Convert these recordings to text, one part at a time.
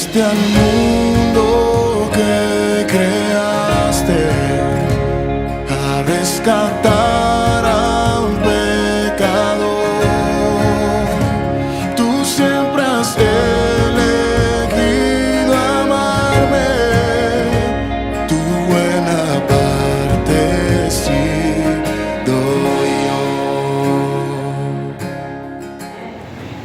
Viniste al mundo que creaste a rescatar a un pecador. Tú siempre has elegido amarme, tu buena parte sí doy yo.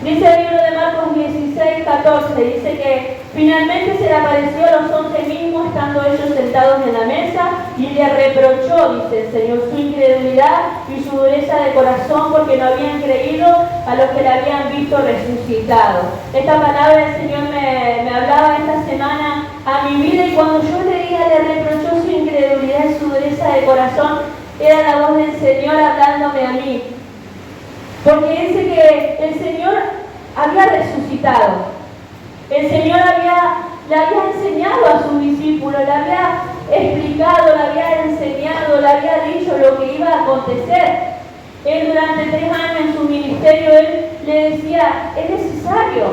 Dice el libro de Marcos 16:14, dice que finalmente se le apareció a los 11 mismos estando ellos sentados en la mesa y le reprochó, dice el Señor, su incredulidad y su dureza de corazón porque no habían creído a los que le habían visto resucitado. Esta palabra el Señor me hablaba esta semana a mi vida, y cuando yo leía le reprochó su incredulidad y su dureza de corazón, era la voz del Señor hablándome a mí. Porque dice que el Señor había resucitado. El Señor le había enseñado a sus discípulos, le había explicado, le había enseñado, le había dicho lo que iba a acontecer. Él durante 3 años en su ministerio, él le decía, es necesario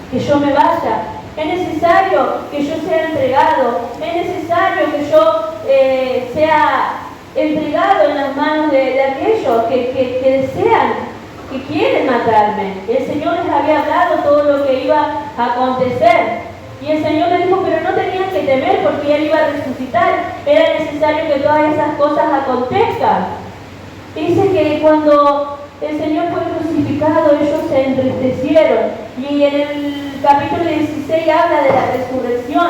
que yo me vaya, es necesario que yo sea entregado, es necesario que yo sea entregado en las manos de aquellos que desean, que quieren matarme. El Señor les había hablado todo lo que iba a acontecer. Y el Señor les dijo, pero no tenían que temer porque Él iba a resucitar. Era necesario que todas esas cosas acontezcan. Dice que cuando el Señor fue crucificado, ellos se entristecieron. Y en el capítulo 16 habla de la resurrección.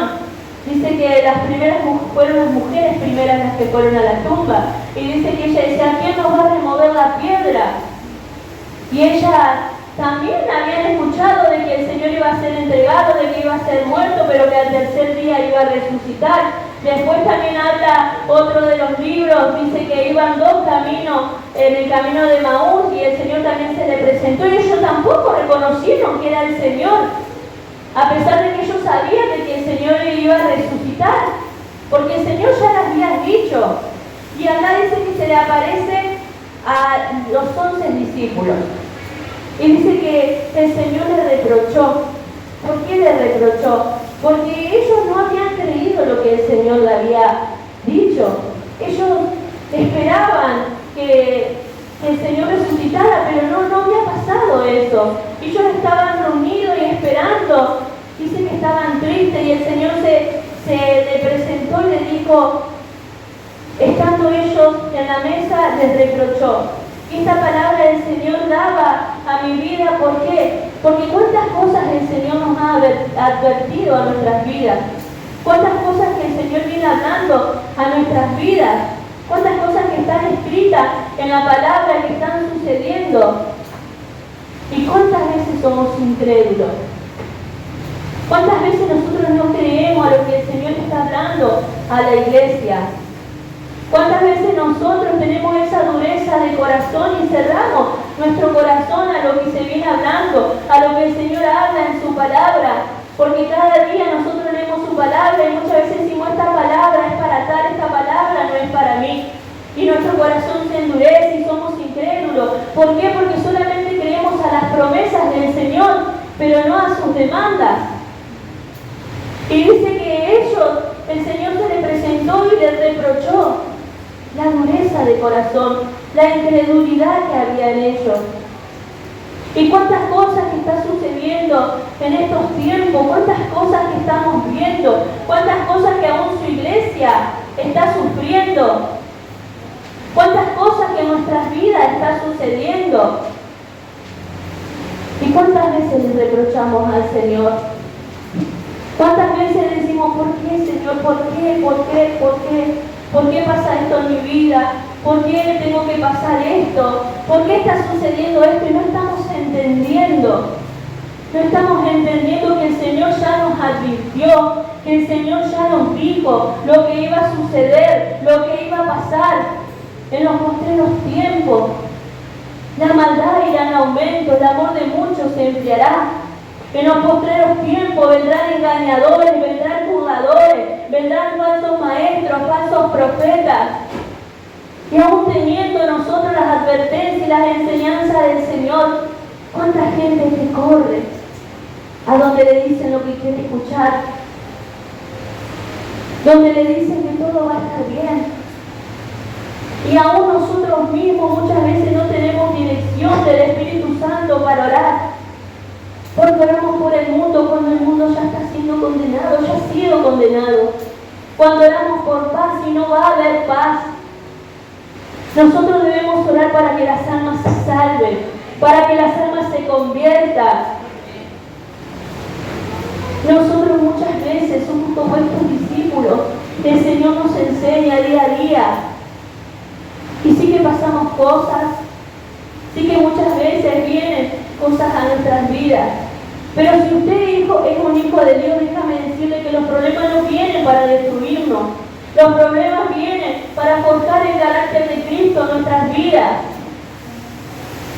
Dice que las primeras fueron las mujeres primeras las que fueron a la tumba. Y dice que ella decía, ¿quién nos va a remover la piedra? Y ella también habían escuchado de que el Señor iba a ser entregado, de que iba a ser muerto, pero que al tercer día iba a resucitar. Después también habla otro de los libros, dice que iban 2 caminos, en el camino de Maús, y el Señor también se le presentó, y ellos tampoco reconocieron que era el Señor, a pesar de que ellos sabían de que el Señor iba a resucitar, porque el Señor ya les había dicho. Y acá dice que se le aparece a los 11 discípulos. Y dice que el Señor le reprochó. ¿Por qué le reprochó? Porque ellos no habían creído lo que el Señor le había dicho. Ellos esperaban que el Señor resucitara, pero no había pasado eso. Ellos estaban reunidos y esperando. Dice que estaban tristes, y el Señor se le presentó y le dijo, estando ellos en la mesa, les reprochó. Y esta palabra el Señor daba a mi vida, ¿por qué? Porque cuántas cosas el Señor nos ha advertido a nuestras vidas, cuántas cosas que el Señor viene hablando a nuestras vidas, cuántas cosas que están escritas en la palabra que están sucediendo, y cuántas veces somos incrédulos. ¿Cuántas veces nosotros no creemos a lo que el Señor está hablando a la iglesia? ¿Cuántas veces nosotros tenemos esa dureza de corazón y cerramos nuestro corazón a lo que se viene hablando, a lo que el Señor habla en su palabra? Porque cada día nosotros leemos su palabra y muchas veces decimos, esta palabra es para tal, esta palabra no es para mí. Y nuestro corazón se endurece y somos incrédulos. ¿Por qué? Porque solamente creemos a las promesas del Señor, pero no a sus demandas. Y dice que el Señor se le presentó y le reprochó la dureza de corazón, la incredulidad que había en ellos. Y cuántas cosas que está sucediendo en estos tiempos, cuántas cosas que estamos viendo, cuántas cosas que aún su iglesia está sufriendo, cuántas cosas que en nuestras vidas está sucediendo. Y cuántas veces le reprochamos al Señor. ¿Cuántas veces decimos, ¿por qué, Señor? ¿Por qué? ¿Por qué? ¿Por qué? ¿Por qué pasa esto en mi vida? ¿Por qué me tengo que pasar esto? ¿Por qué está sucediendo esto? Y no estamos entendiendo. No estamos entendiendo que el Señor ya nos advirtió, que el Señor ya nos dijo lo que iba a suceder, lo que iba a pasar en los postreros tiempos. La maldad irá en aumento, el amor de muchos se enfriará. En los postreros tiempos vendrán engañadores, vendrán burladores, vendrán falsos maestros, falsos profetas. Y aún teniendo nosotros las advertencias y las enseñanzas del Señor, ¿cuánta gente que corre? a donde le dicen lo que quiere escuchar, donde le dicen que todo va a estar bien. Y aún nosotros mismos muchas veces no tenemos dirección del Espíritu Santo para orar, porque oramos por el mundo cuando el mundo ya está siendo condenado, ya ha sido condenado. Cuando oramos por paz y no va a haber paz. Nosotros debemos orar para que las almas se salven, para que las almas se conviertan. Nosotros muchas veces somos como estos discípulos. El Señor nos enseña día a día. Y sí que pasamos cosas, sí que muchas veces vienen cosas a nuestras vidas. Pero si usted es un hijo de Dios, déjame decirle que los problemas no vienen para destruirnos. Los problemas vienen para forjar el carácter de Cristo en nuestras vidas.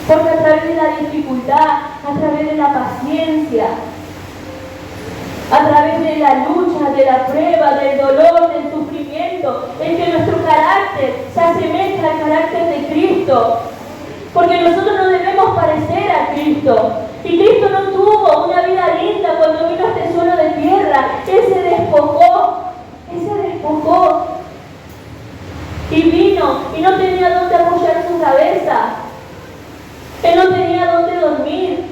Porque a través de la dificultad, a través de la paciencia, a través de la lucha, de la prueba, del dolor, del sufrimiento, es que nuestro carácter se asemeja al carácter de Cristo. Porque nosotros no debemos parecer a Cristo. Y Cristo no tuvo una vida linda cuando vino a este suelo de tierra. Él se despojó. Y vino y no tenía dónde apoyar su cabeza. Él no tenía dónde dormir.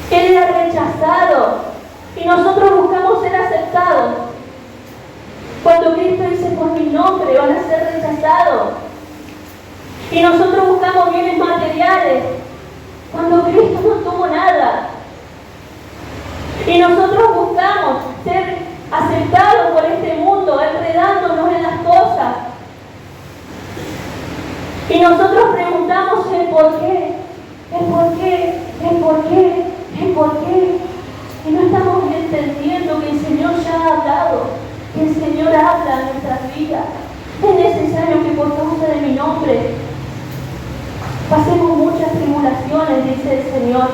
Él era rechazado. Y nosotros buscamos ser aceptados. Cuando Cristo dice por mi nombre van a ser rechazados. Y nosotros buscamos bienes materiales. Cuando Cristo no tuvo nada. Y nosotros buscamos ser aceptados por este mundo, enredándonos en las cosas. Y nosotros preguntamos el por qué, el por qué, el por qué, el por qué. Y no estamos entendiendo que el Señor ya ha hablado, que el Señor habla en nuestras vidas. Es necesario que por causa de mi nombre pasemos muchas tribulaciones, dice el Señor.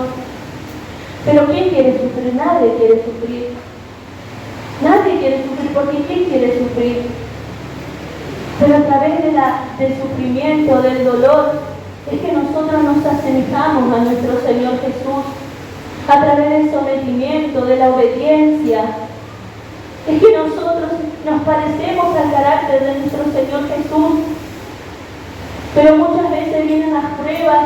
Pero ¿quién quiere sufrir? Nadie quiere sufrir. Nadie quiere sufrir, porque ¿quién quiere sufrir? Pero a través del sufrimiento, del dolor, es que nosotros nos asemejamos a nuestro Señor Jesús. A través del sometimiento, de la obediencia, es que nosotros nos parecemos al carácter de nuestro Señor Jesús. Pero muchas veces vienen las pruebas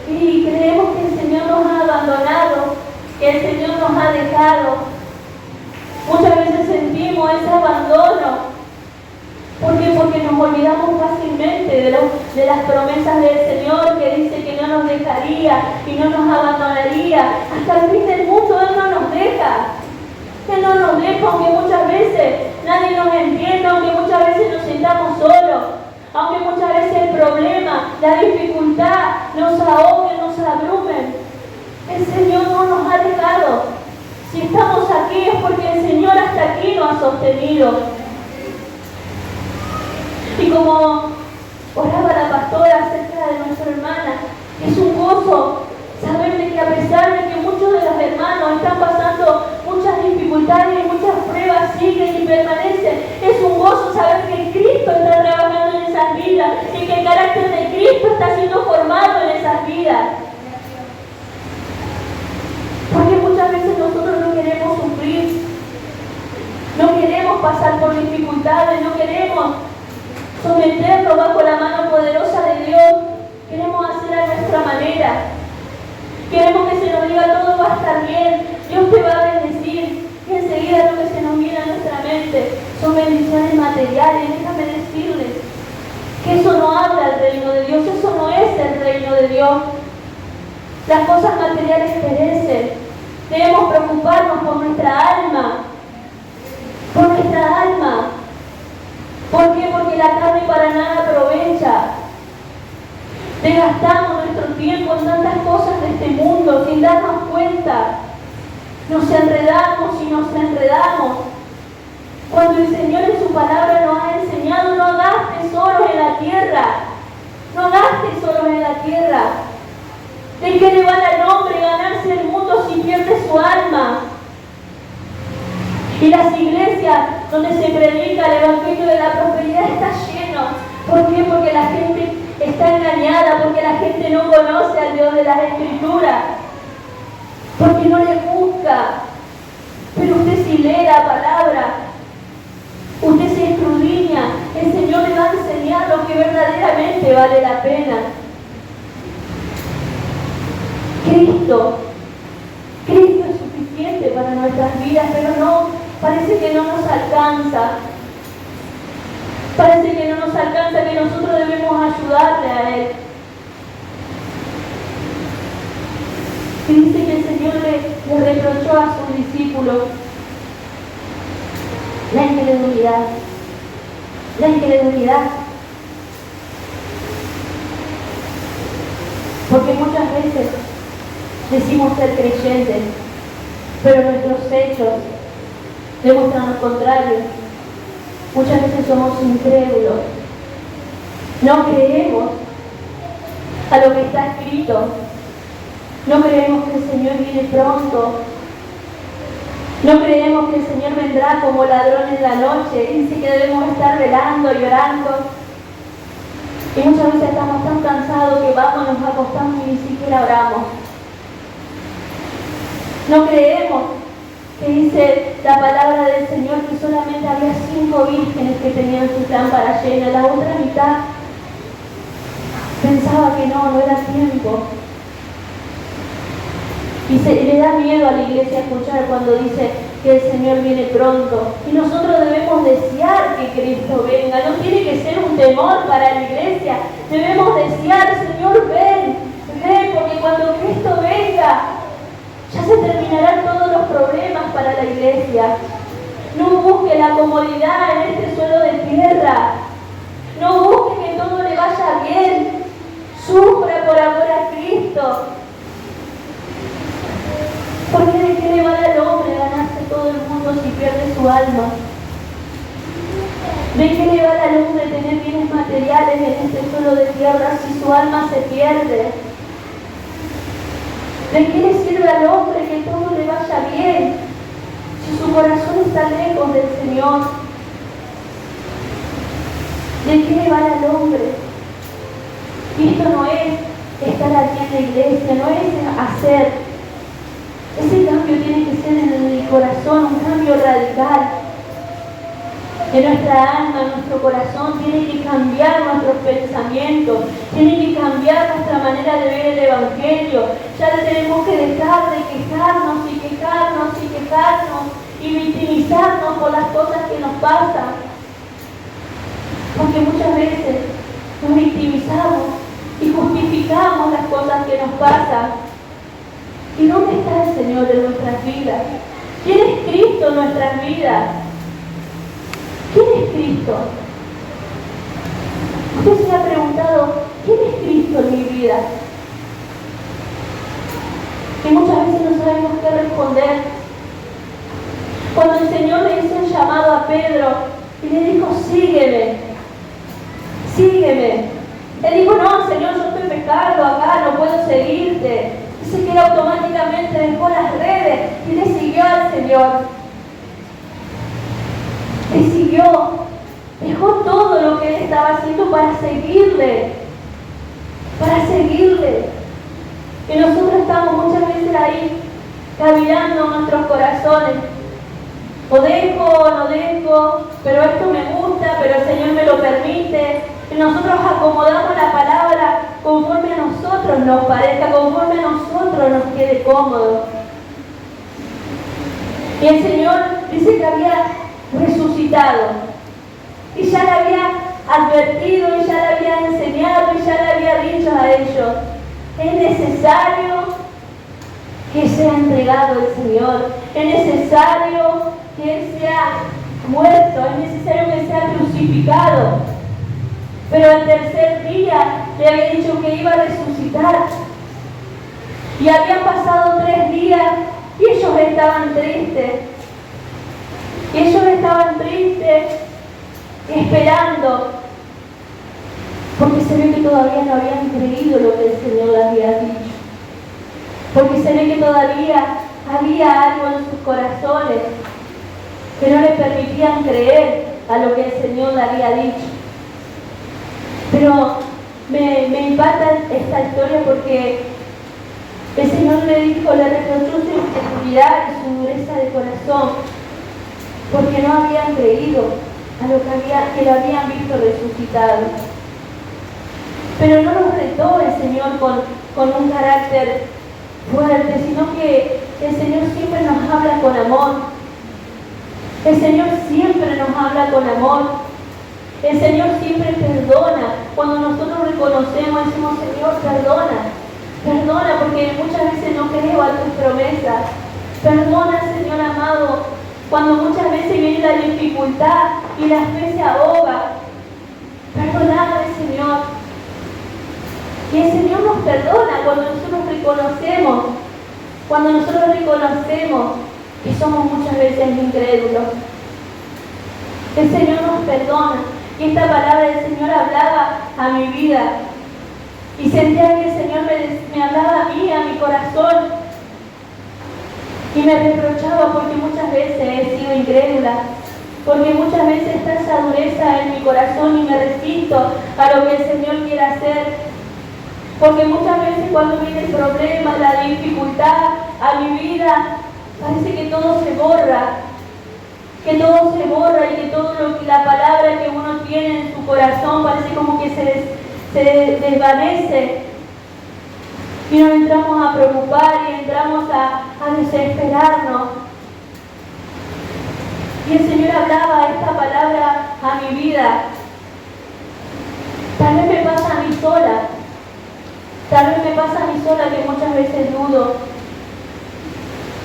y creemos que el Señor nos ha abandonado, que el Señor nos ha dejado. Muchas veces sentimos ese abandono. ¿Por qué? Porque nos olvidamos fácilmente de las promesas del Señor, que dice que no nos dejaría y no nos abandonaría. Hasta el fin del mundo Él no nos deja. Él no nos deja, aunque muchas veces nadie nos entienda, aunque muchas veces nos sintamos solos, aunque muchas veces el problema, la dificultad nos ahogue, nos abrumen. El Señor no nos ha dejado. Si estamos aquí es porque el Señor hasta aquí nos ha sostenido. Y como oraba la pastora acerca de nuestra hermana, es un gozo saber de que a pesar de que muchos de los hermanos están pasando muchas dificultades y muchas pruebas, siguen y permanecen, es un gozo saber que Cristo está trabajando en esas vidas y que el carácter de Cristo está siendo formado en esas vidas. Porque muchas veces nosotros no queremos sufrir, no queremos pasar por dificultades, no queremos someternos bajo la mano poderosa de Dios. Queremos hacer a nuestra manera. Queremos que se nos diga todo va a estar bien, Dios te va a bendecir. Y enseguida lo que se nos viene a nuestra mente son bendiciones materiales. Déjame decirles que eso no habla del reino de Dios, eso no es el reino de Dios. Las cosas materiales perecen. Debemos preocuparnos por nuestra alma. Por nuestra alma. ¿Por qué? Porque la carne para nada aprovecha. Desgastamos nuestro tiempo en tantas cosas de este mundo sin darnos cuenta. Nos enredamos y nos enredamos. Cuando el Señor en su palabra nos ha enseñado, no hagas tesoros en la tierra. No hagas tesoros en la tierra. ¿De qué le vale al hombre ganarse el mundo si pierde su alma? Y las iglesias donde se predica el evangelio de la prosperidad está lleno. ¿Por qué? Porque la gente está engañada, porque la gente no conoce al Dios de las Escrituras, porque no les gusta la palabra, usted se escudriña, el Señor le va a enseñar lo que verdaderamente vale la pena. Cristo es suficiente para nuestras vidas, pero no, parece que no nos alcanza. Parece que no nos alcanza, que nosotros debemos ayudarle a Él. Y dice que el Señor le reprochó a sus discípulos la incredulidad. La incredulidad. Porque muchas veces decimos ser creyentes, pero nuestros hechos demuestran lo contrario. Muchas veces somos incrédulos. No creemos a lo que está escrito. No creemos que el Señor viene pronto. No creemos que el Señor vendrá como ladrón en la noche. Dice que debemos estar velando y orando. Y muchas veces estamos tan cansados que vamos, nos acostamos y ni siquiera oramos. No creemos que dice la palabra del Señor que solamente había 5 vírgenes que tenían su lámpara llena. La otra mitad pensaba que no era tiempo. Y le da miedo a la iglesia escuchar cuando dice que el Señor viene pronto. Y nosotros debemos desear que Cristo venga. No tiene que ser un temor para la iglesia. Debemos desear, Señor, ven, porque cuando Cristo venga, ya se terminarán todos los problemas para la iglesia. No busque la comodidad en este suelo de tierra. No busque que todo le vaya bien. Sufra por amor a Cristo. Porque ¿de qué le vale al hombre ganarse todo el mundo si pierde su alma? ¿De qué le vale al hombre tener bienes materiales en este suelo de tierra si su alma se pierde? ¿De qué le sirve al hombre que todo le vaya bien si su corazón está lejos del Señor? ¿De qué le vale al hombre? Y esto no es estar aquí en la iglesia, no es hacer. Ese cambio tiene que ser en el corazón, un cambio radical. En nuestra alma, en nuestro corazón, tiene que cambiar nuestros pensamientos, tiene que cambiar nuestra manera de ver el Evangelio. Ya tenemos que dejar de quejarnos y victimizarnos por las cosas que nos pasan. Porque muchas veces nos victimizamos y justificamos las cosas que nos pasan. ¿Y dónde está el Señor en nuestras vidas? ¿Quién es Cristo en nuestras vidas? ¿Quién es Cristo? Usted se ha preguntado, ¿quién es Cristo en mi vida? Y muchas veces no sabemos qué responder. Cuando el Señor le hizo un llamado a Pedro y le dijo, sígueme, sígueme. Él dijo, no, Señor, yo estoy pecando acá, no puedo seguirte. Dice que él automáticamente dejó las redes y le siguió al Señor. Le siguió. Dejó todo lo que él estaba haciendo para seguirle. Para seguirle. Y nosotros estamos muchas veces ahí, cavilando nuestros corazones. O dejo o no dejo, pero esto me gusta, pero el Señor me lo permite. Y nosotros acomodamos la palabra conforme a nosotros nos parezca, conforme a nosotros nos quede cómodo. Y el Señor dice que había resucitado. Y ya le había advertido, y ya le había enseñado, y ya le había dicho a ellos, es necesario que sea entregado el Señor, es necesario que Él sea muerto, es necesario que sea crucificado. Pero al tercer día le había dicho que iba a resucitar. Y habían pasado 3 días y ellos estaban tristes. Y ellos estaban tristes, esperando. Porque se ve que todavía no habían creído lo que el Señor les había dicho. Porque se ve que todavía había algo en sus corazones que no les permitían creer a lo que el Señor le había dicho. Pero me impacta esta historia porque el Señor le dijo, le reprochó su inseguridad y su dureza de corazón. porque no habían creído a lo que lo habían visto resucitado. Pero no nos retó el Señor con un carácter fuerte, sino que el Señor siempre nos habla con amor. El Señor siempre nos habla con amor. El Señor siempre perdona. Cuando nosotros reconocemos, decimos, Señor, perdona. Perdona porque muchas veces no creo a tus promesas. Perdona, Señor amado, cuando muchas veces viene la dificultad y la fe se ahoga. Perdóname, Señor. Y el Señor nos perdona cuando nosotros reconocemos que somos muchas veces incrédulos. El Señor nos perdona. Y esta palabra del Señor hablaba a mi vida. Y sentía que el Señor me hablaba a mí, a mi corazón. Y me reprochaba porque muchas veces he sido incrédula. Porque muchas veces está esa dureza en mi corazón y me resisto a lo que el Señor quiere hacer. Porque muchas veces cuando viene el problema, la dificultad a mi vida, parece que todo se borra. Que todo se borra y que la palabra que uno tiene en su corazón parece como que se desvanece. Y nos entramos a preocupar y entramos a desesperarnos. Y el Señor hablaba esta palabra a mi vida. Tal vez me pasa a mí sola. Tal vez me pasa a mí sola que muchas veces dudo.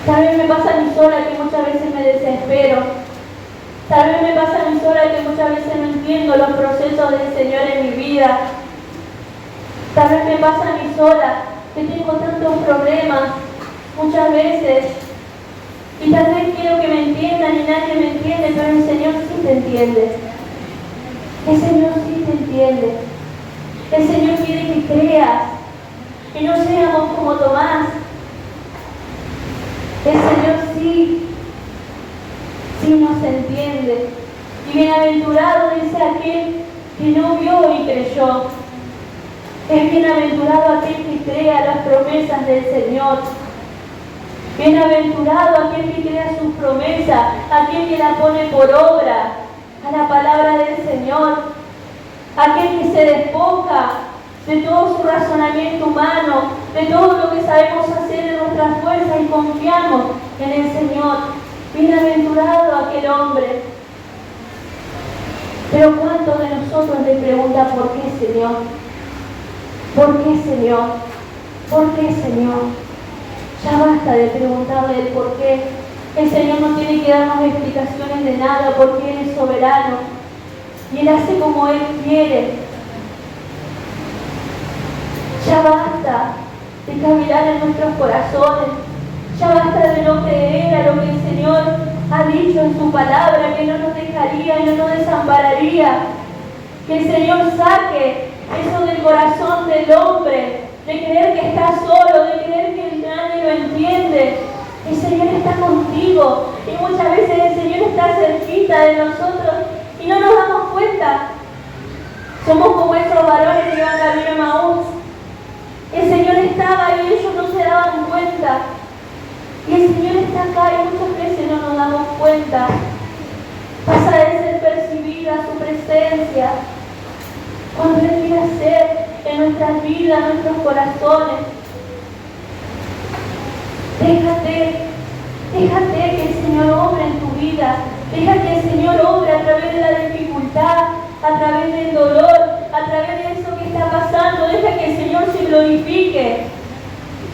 Tal vez me pasa a mí sola que muchas veces me desespero. Tal vez me pasa a mí sola que muchas veces no entiendo los procesos del Señor en mi vida. Tal vez me pasa a mí sola que tengo tantos problemas muchas veces. Y tal vez quiero que me entiendan y nadie me entiende, pero el Señor sí te entiende. El Señor sí te entiende. El Señor quiere que creas y no seamos como Tomás. El Señor sí nos entiende. Y bienaventurado dice aquel que no vio y creyó. Es bienaventurado aquel que crea las promesas del Señor. Bienaventurado aquel que crea sus promesas, aquel que la pone por obra a la palabra del Señor, aquel que se despoja de todo su razonamiento humano, de todo lo que sabemos hacer en nuestras fuerzas y confiamos en el Señor. Bienaventurado aquel hombre. Pero ¿cuántos de nosotros le preguntan por qué, Señor? ¿Por qué, Señor? ¿Por qué, Señor? Ya basta de preguntarle el por qué. El Señor no tiene que darnos explicaciones de nada porque Él es soberano. Y Él hace como Él quiere. Ya basta de cavilar en nuestros corazones. Ya basta de no creer a lo que el Señor ha dicho en su palabra, que no nos dejaría y no nos desampararía. Que el Señor saque eso del corazón del hombre, de creer que está solo, de creer que nadie lo entiende. El Señor está contigo y muchas veces el Señor está cerquita de nosotros y no nos damos cuenta. Somos como esos varones que iban camino a Emaús. El Señor estaba y ellos no se daban cuenta. Y el Señor está acá y muchas veces no nos damos cuenta. Pasa de ser percibida su presencia cuando Él quiere hacer en nuestras vidas, en nuestros corazones. Déjate que el Señor obre en tu vida. Deja que el Señor obre a través de la dificultad, a través del dolor, a través de eso que está pasando. Deja que el Señor se glorifique.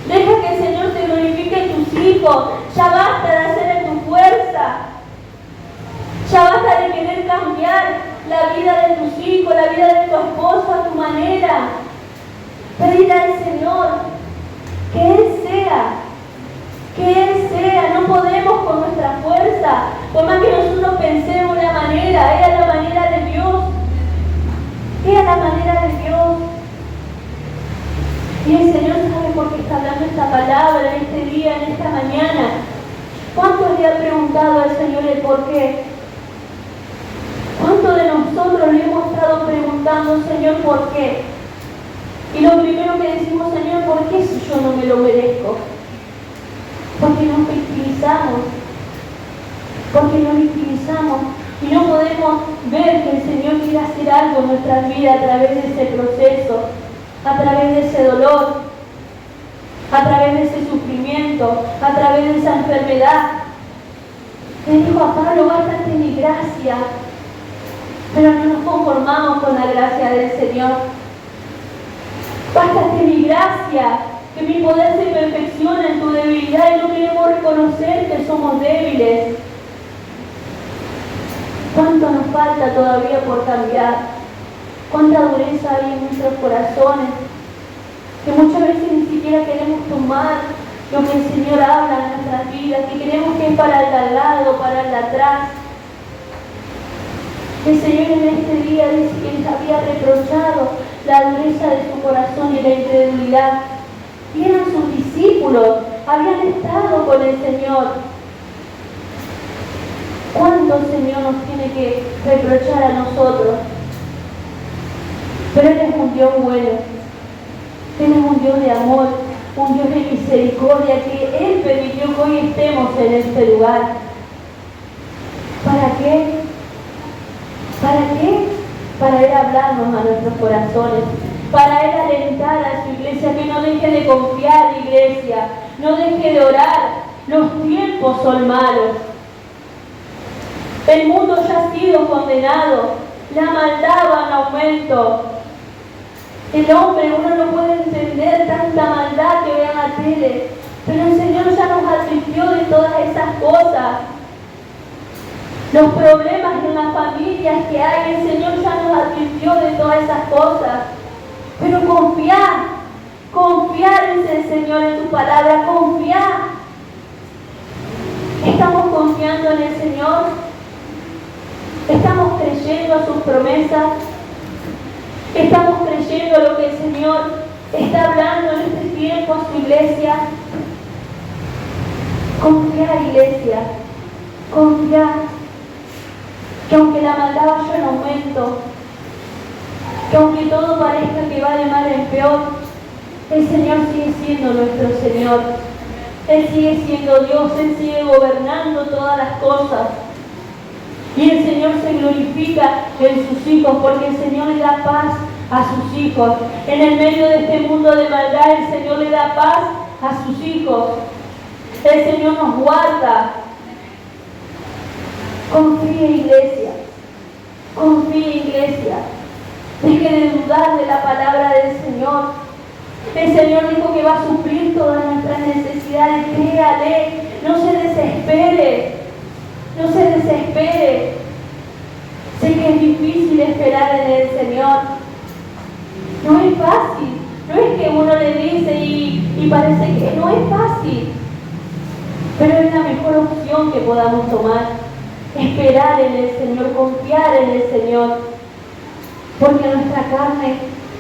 Deja que el Señor se glorifique en tus hijos. Ya basta de hacer en tu fuerza. Ya basta de querer cambiar la vida de tus hijos, la vida de tu esposo a tu manera. Pedir al Señor que Él sea. No podemos con nuestra fuerza. Por más que nosotros pensemos una manera, es a la manera de Dios. Es a la manera de Dios. Y el Señor sabe por qué está hablando esta palabra en este día, en esta mañana. ¿Cuántos le han preguntado al Señor el por qué? ¿Cuántos de nosotros le hemos estado preguntando, Señor, por qué? Y lo primero que decimos, Señor, ¿por qué si yo no me lo merezco? Porque nos victimizamos. porque no lo utilizamos y no podemos ver que el Señor quiere hacer algo en nuestras vidas a través de ese proceso, a través de ese dolor, a través de ese sufrimiento, a través de esa enfermedad. Le dijo a Pablo: bástate mi gracia. Pero no nos conformamos con la gracia del Señor. Bástate mi gracia, que mi poder se perfecciona en tu debilidad, y no queremos reconocer que somos débiles. ¿Cuánto nos falta todavía por cambiar? ¿Cuánta dureza hay en nuestros corazones? Que muchas veces ni siquiera queremos tomar lo que el Señor habla en nuestras vidas, que creemos que es para el de al lado, para el de atrás. El Señor en este día dice que les había reprochado la dureza de su corazón y la incredulidad. Y eran sus discípulos, habían estado con el Señor. ¿Cuánto el Señor nos tiene que reprochar a nosotros? Pero Él es un Dios bueno. Él es un Dios de amor, un Dios de misericordia, que Él permitió que hoy estemos en este lugar. ¿Para qué? ¿Para qué? Para Él hablarnos a nuestros corazones, para Él alentar a su iglesia, que no deje de confiar, iglesia, no deje de orar. Los tiempos son malos. El mundo ya ha sido condenado, la maldad va en aumento. El hombre, uno no puede entender tanta maldad que ve en la tele, pero el Señor ya nos advirtió de todas esas cosas. Los problemas en las familias que hay, el Señor ya nos advirtió de todas esas cosas. Pero confiar en el Señor, en su palabra, confiar. ¿Estamos confiando en el Señor? ¿Estamos creyendo a sus promesas? ¿Estamos creyendo a lo que el Señor está hablando en este tiempo a su iglesia? Confiar, iglesia, confiar. Que aunque la maldad vaya en aumento, que aunque todo parezca que va de mal en peor, el Señor sigue siendo nuestro Señor. Él sigue siendo Dios, Él sigue gobernando todas las cosas. Y el Señor se glorifica en sus hijos, porque el Señor le da paz a sus hijos. En el medio de este mundo de maldad, el Señor le da paz a sus hijos. El Señor nos guarda. Confíe, iglesia. Confíe, iglesia. Deje de dudar de la palabra del Señor. El Señor dijo que va a suplir todas nuestras necesidades. Créale, no se desespere. No se desespere. Sé que es difícil esperar en el Señor. No es fácil. No es que uno le dice y parece que no es fácil. Pero es la mejor opción que podamos tomar. Esperar en el Señor, confiar en el Señor. Porque en nuestra carne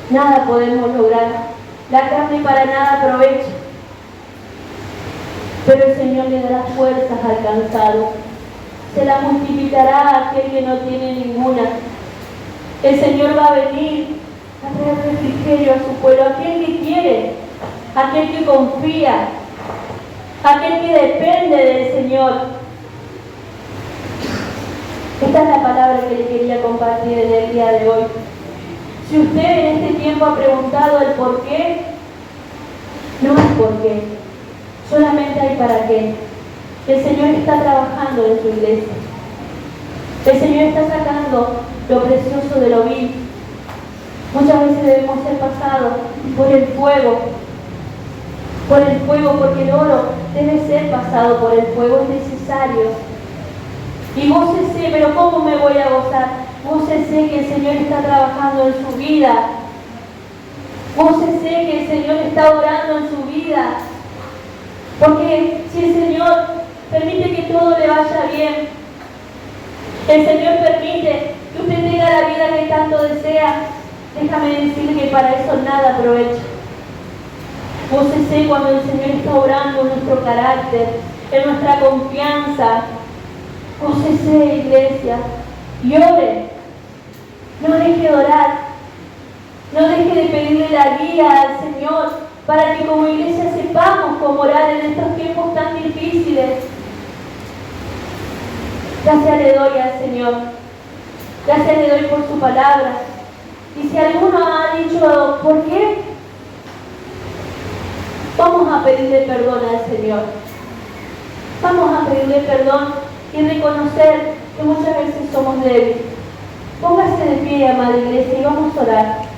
nada podemos lograr. La carne para nada aprovecha. Pero el Señor le dará fuerzas al cansado. Se la multiplicará a aquel que no tiene ninguna. El Señor va a venir a traer refrigerio a su pueblo, aquel que quiere, aquel que confía, aquel que depende del Señor. Esta es la palabra que le quería compartir en el día de hoy. Si usted en este tiempo ha preguntado el por qué, no hay por qué, solamente hay para qué. El Señor está trabajando en su iglesia. El Señor está sacando lo precioso de lo vil. Muchas veces debemos ser pasados por el fuego, porque el oro debe ser pasado por el fuego, es necesario. Y gócese, pero ¿cómo me voy a gozar? Gócese que el Señor está trabajando en su vida. Gócese que el Señor está orando en su vida. Porque si el Señor permite que todo le vaya bien, el Señor permite que usted tenga la vida que tanto desea, déjame decirle que para eso nada aprovecha. Gócese cuando el Señor está obrando en nuestro carácter, en nuestra confianza. Gócese, iglesia, y ore. No deje de orar. No deje de pedirle la guía al Señor para que como iglesia sepamos cómo orar en estos tiempos tan difíciles. gloria al Señor. Gracias le doy por su palabra. Y si alguno ha dicho, ¿por qué? Vamos a pedirle perdón al Señor. Vamos a pedirle perdón y reconocer que muchas veces somos débiles. Póngase de pie, amada iglesia, y vamos a orar.